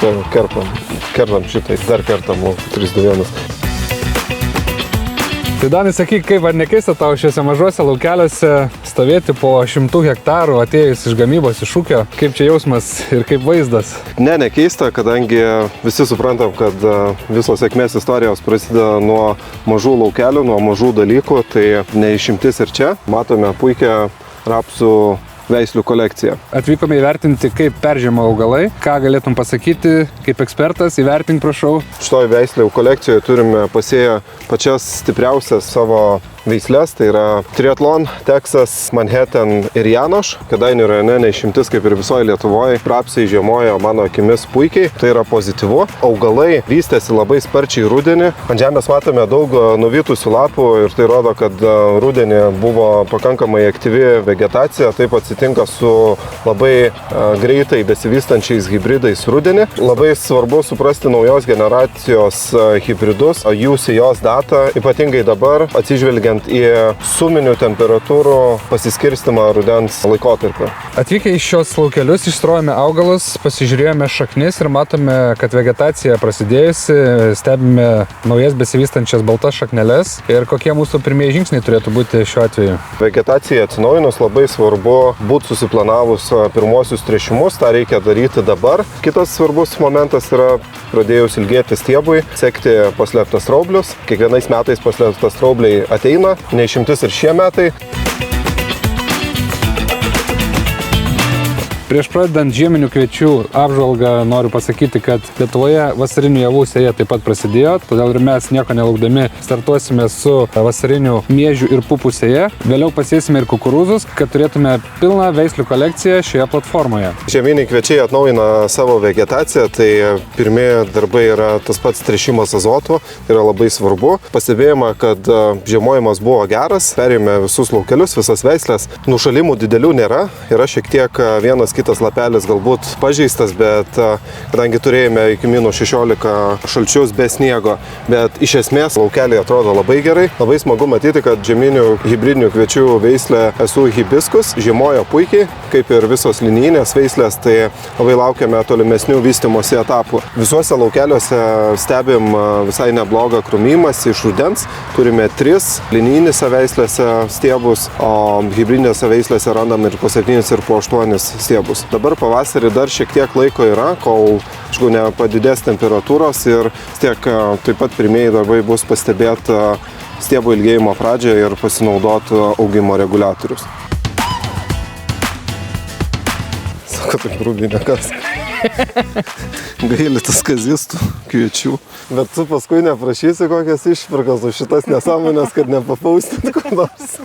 šitą kertam šitai, dar kertam 3-2-1. Tai Danai, sakyk, kaip ar nekeista tau šiuose mažuose laukeliuose stovėti po 100 hektarų atėjus iš gamybos, iš ūkio? Kaip čia jausmas ir kaip vaizdas? Nekeista, kadangi visi suprantam, kad visos sėkmės istorijos prasideda nuo mažų laukelių, nuo mažų dalykų, tai ne išimtis ir čia. Matome puikią rapsų veislių kolekciją. Atvykome įvertinti, kaip peržiema augalai. Ką galėtum pasakyti, kaip ekspertas, įvertink, prašau. Šitoj veislių kolekcijoje turime pasėję pačias stipriausias savo veislės, tai yra Triathlon, Texas, Manhattan ir Janoš. Kėdainių rajone neišimtis kaip ir visoje Lietuvoje. Rapsai žiemojo mano akimis puikiai, tai yra pozityvu. Augalai vystėsi labai sparčiai rudenį. Ant žemės matome daug nuvytusių lapų ir tai rodo, kad rudenį buvo pakankamai aktyvi vegetacija. Taip atsitinka su labai greitai besivystančiais hibridais rudenį. Labai svarbu suprasti naujos generacijos hibridus, jų sėjos datą, ypatingai dabar atsižvelgiant į suminių temperatūrų pasiskirstimą rudens laikotarpiu. Atvykę į šios laukelius išstrovėme augalus, pasižiūrėjome šaknis ir matome, kad vegetacija prasidėjusi, stebime naujas besivystančias baltas šakneles. Ir kokie mūsų pirmieji žingsniai turėtų būti šiuo atveju? Vegetacija atsinaujinus labai svarbu būti susiplanavus pirmuosius tręšimus, tą reikia daryti dabar. Kitas svarbus momentas yra pradėjus ilgėti stiebui, sekti paslėptas raublius. Kiekvienais metais paslėptas raubliai ateina, neišimtis ir šie metai. Prieš pradedant žieminių kviečių apžvalgą noriu pasakyti, kad Lietuvoje vasarinių javų sėja taip pat prasidėjo, todėl ir mes nieko nelaukdami startuosime su vasarinių miežių ir pupų sėja. Vėliau pasėsime ir kukurūzus, kad turėtume pilną veislių kolekciją šioje platformoje. Žieminiai kviečiai atnaujina savo vegetaciją, tai pirmieji darbai yra tas pats tręšimas azotu, tai yra labai svarbu. Pastebėjome, kad žiemojimas buvo geras, perėjome visus laukelius, visas veislės. Nušalimų didelių nėra, yra šiek tiek vienas kitas lapelis galbūt pažeistas, bet kadangi turėjome iki -16 šalčius be sniego, bet iš esmės laukeliai atrodo labai gerai. Labai smagu matyti, kad žieminių hibridinių kviečių veislė esu hibiskus žiemoja puikiai, kaip ir visos linijinės veislės, tai labai laukiame tolimesnių vystymosi etapų. Visuose laukeliuose stebim visai neblogą krūmymąsi iš rudens. Turime 3 linijinėse veislėse stiebus, o hibridinėse veislėse randam ir po 7 ir po 8 stiebus. Dabar pavasarį dar šiek tiek laiko yra, kol nepadidės temperatūros ir tiek taip pat pirmieji darbai bus pastebėti stiebų ilgėjimo pradžioje ir pasinaudoti augimo reguliatorius. Sako, tai grūbinė kas. Gailitas kazistų kviečių. Bet tu paskui neprašysi kokias išpirkas už šitas nesąmonės, kad nepapaustinti kur nors.